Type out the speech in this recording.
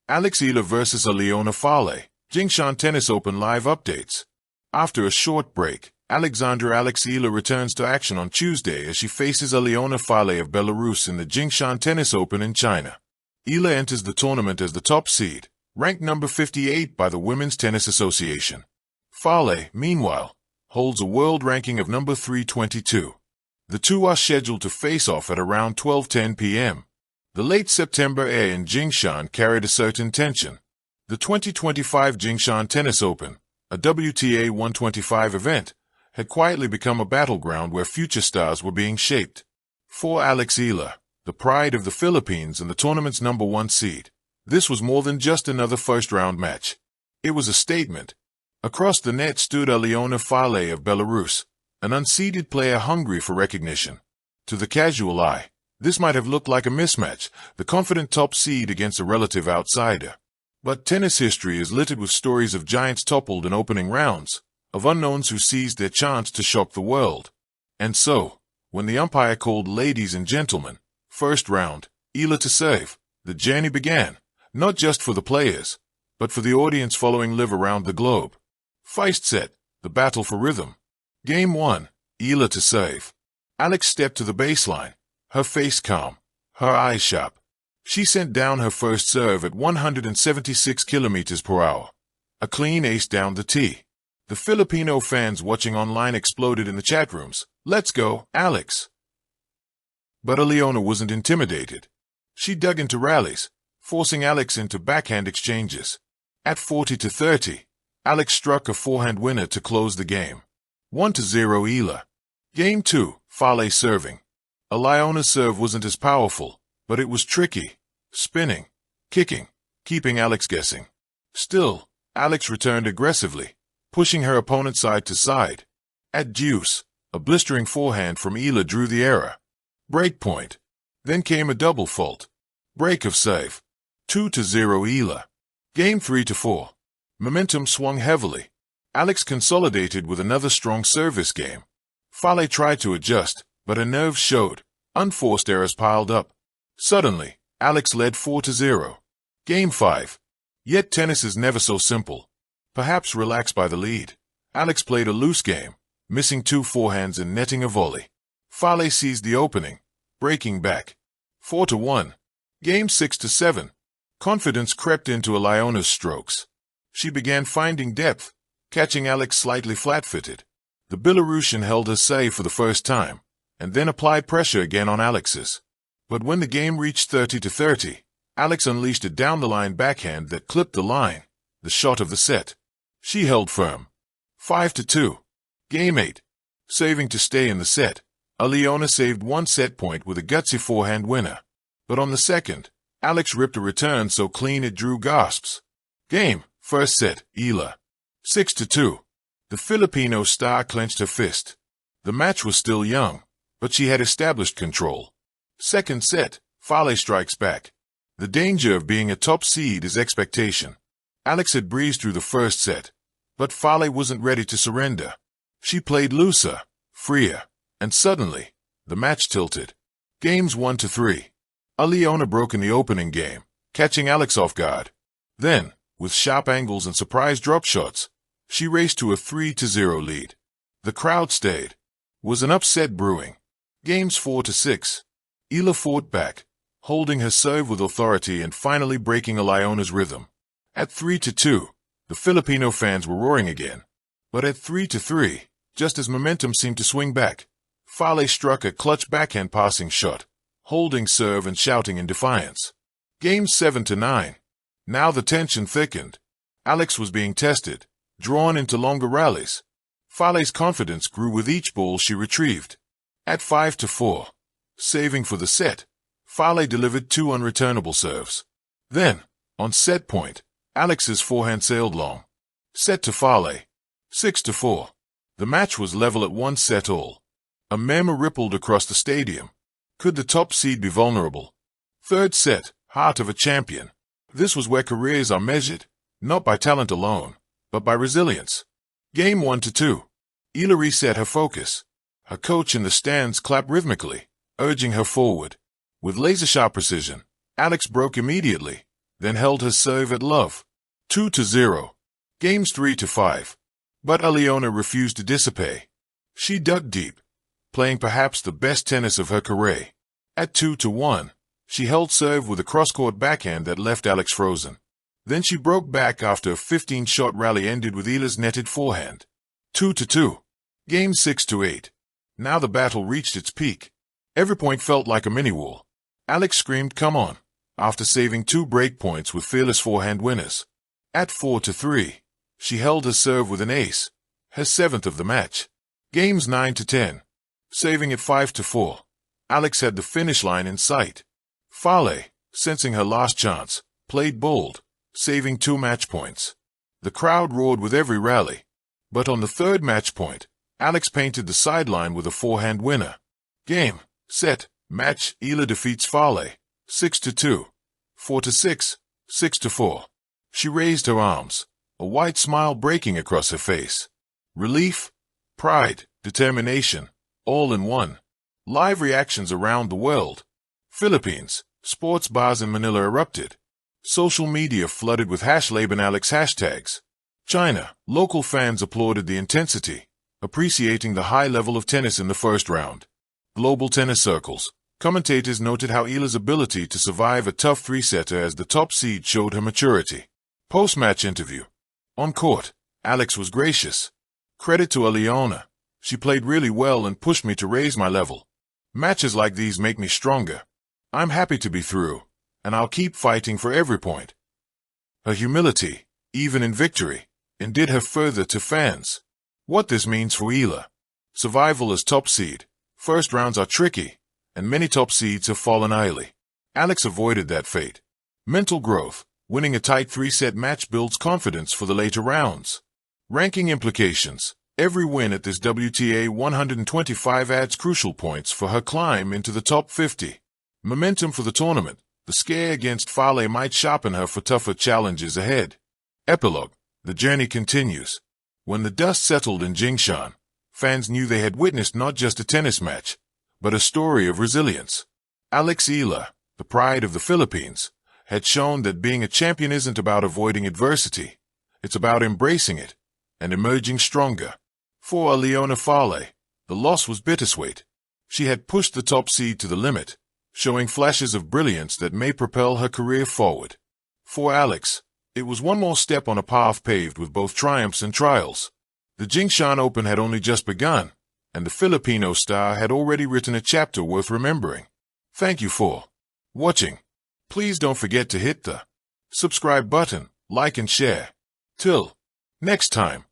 Eala vs Aliona Falei, Jingshan Tennis Open live updates. After a short break, Eala returns to action on Tuesday as she faces Aliona Falei of Belarus in the Jingshan Tennis Open in China. Eala enters the tournament as the top seed, ranked number 58 by the Women's Tennis Association. Falei, meanwhile, holds a world ranking of number 322. The two are scheduled to face off at around 12:10 p.m. The late September air in Jingshan carried a certain tension. The 2025 Jingshan Tennis Open, a WTA 125 event, had quietly become a battleground where future stars were being shaped. For Eala, the pride of the Philippines and the tournament's number 1 seed, this was more than just another first-round match. It was a statement. Across the net stood Aliona Falei of Belarus, an unseeded player hungry for recognition. To the casual eye, this might have looked like a mismatch, the confident top seed against a relative outsider. But tennis history is littered with stories of giants toppled in opening rounds, of unknowns who seized their chance to shock the world. And so, when the umpire called ladies and gentlemen, first round, Eala to serve, the journey began, not just for the players, but for the audience following live around the globe. Feist set, the battle for rhythm. Game 1, Eala to serve. Alex stepped to the baseline, her face calm, her eyes sharp. She sent down her first serve at 176 kilometers per hour. A clean ace down the tee. The Filipino fans watching online exploded in the chat rooms. "Let's go, Alex!" But Aliona wasn't intimidated. She dug into rallies, forcing Alex into backhand exchanges. At 40-30, Alex struck a forehand winner to close the game. 1-0 Eala. Game 2, Falei serving. Aliona's serve wasn't as powerful, but it was tricky, spinning, kicking, keeping Alex guessing. Still, Alex returned aggressively, pushing her opponent side to side. At deuce, a blistering forehand from Eala drew the error. Break point. Then came a double fault. Break of serve. 2-0 Eala. Game 3-4. Momentum swung heavily. Alex consolidated with another strong service game. Falei tried to adjust, but her nerves showed. Unforced errors piled up. Suddenly, Alex led 4-0. Game 5. Yet tennis is never so simple. Perhaps relaxed by the lead, Alex played a loose game, missing 2 forehands and netting a volley. Falei seized the opening, breaking back. 4-1. Game 6-7. Confidence crept into Aliona's strokes. She began finding depth, catching Alex slightly flat-footed. The Belarusian held her serve for the first time, and then applied pressure again on Alex's. But when the game reached 30-30, Alex unleashed a down-the-line backhand that clipped the line, the shot of the set. She held firm. 5-2. Game 8. Saving to stay in the set, Aliona saved 1 set point with a gutsy forehand winner. But on the second, Alex ripped a return so clean it drew gasps. Game, first set, Eala. 6-2. The Filipino star clenched her fist. The match was still young, but she had established control. Second set, Falei strikes back. The danger of being a top seed is expectation. Alex had breezed through the first set, but Falei wasn't ready to surrender. She played looser, freer, and suddenly, the match tilted. Games 1-3. Aliona broke in the opening game, catching Alex off guard. Then, with sharp angles and surprise drop shots, she raced to a 3-0 lead. The crowd stayed. Was an upset brewing. Games 4-6. Eala fought back, holding her serve with authority and finally breaking Aliona's rhythm. At 3-2, the Filipino fans were roaring again. But at 3-3, just as momentum seemed to swing back, Falei struck a clutch backhand passing shot, holding serve and shouting in defiance. Games 7-9. Now the tension thickened. Alex was being tested, drawn into longer rallies. Falei's confidence grew with each ball she retrieved. At 5-4, saving for the set, Falei delivered 2 unreturnable serves. Then, on set point, Alex's forehand sailed long. Set to Falei. 6-4. The match was level at 1 set all. A murmur rippled across the stadium. Could the top seed be vulnerable? Third set, heart of a champion. This was where careers are measured, not by talent alone, but by resilience. Game 1-2. Eala reset her focus. Her coach in the stands clapped rhythmically, urging her forward. With laser-sharp precision, Alex broke immediately, then held her serve at love. 2-0. Games 3-5. But Aliona refused to dissipate. She dug deep, playing perhaps the best tennis of her career. At 2-1, she held serve with a cross-court backhand that left Alex frozen. Then she broke back after a 15-shot rally ended with Eala's netted forehand. 2-2. Game 6-8. Now the battle reached its peak. Every point felt like a mini-war. Alex screamed, "Come on," after saving 2 break points with fearless forehand winners. At 4-3, she held her serve with an ace, her 7th of the match. Games 9-10. Saving it 5-4. Alex had the finish line in sight. Falei, sensing her last chance, played bold, saving 2 match points. The crowd roared with every rally. But on the 3rd match point, Alex painted the sideline with a forehand winner. Game, set, match. Eala defeats Falei, 6-2, 4-6, 6-4. She raised her arms, a white smile breaking across her face. Relief, pride, determination, all in one. Live reactions around the world. Philippines, sports bars in Manila erupted. Social media flooded with #LabanAlex hashtags. China, local fans applauded the intensity, appreciating the high level of tennis in the first round. Global tennis circles, commentators noted how Eala's ability to survive a tough 3-setter as the top seed showed her maturity. Post-match interview. On court, Alex was gracious. "Credit to Aliona. She played really well and pushed me to raise my level. Matches like these make me stronger. I'm happy to be through, and I'll keep fighting for every point." Her humility, even in victory, endeared her further to fans. What this means for Eala. Survival as top seed. First rounds are tricky, and many top seeds have fallen early. Alex avoided that fate. Mental growth. Winning a tight 3-set match builds confidence for the later rounds. Ranking implications. Every win at this WTA 125 adds crucial points for her climb into the top 50. Momentum for the tournament. The scare against Falei might sharpen her for tougher challenges ahead. Epilogue. The journey continues. When the dust settled in Jingshan, fans knew they had witnessed not just a tennis match, but a story of resilience. Eala, the pride of the Philippines, had shown that being a champion isn't about avoiding adversity. It's about embracing it and emerging stronger. For Aliona Falei, the loss was bittersweet. She had pushed the top seed to the limit, showing flashes of brilliance that may propel her career forward. For Alex, it was one more step on a path paved with both triumphs and trials. The Jingshan Open had only just begun, and the Filipino star had already written a chapter worth remembering. Thank you for watching. Please don't forget to hit the subscribe button, like and share. Till next time.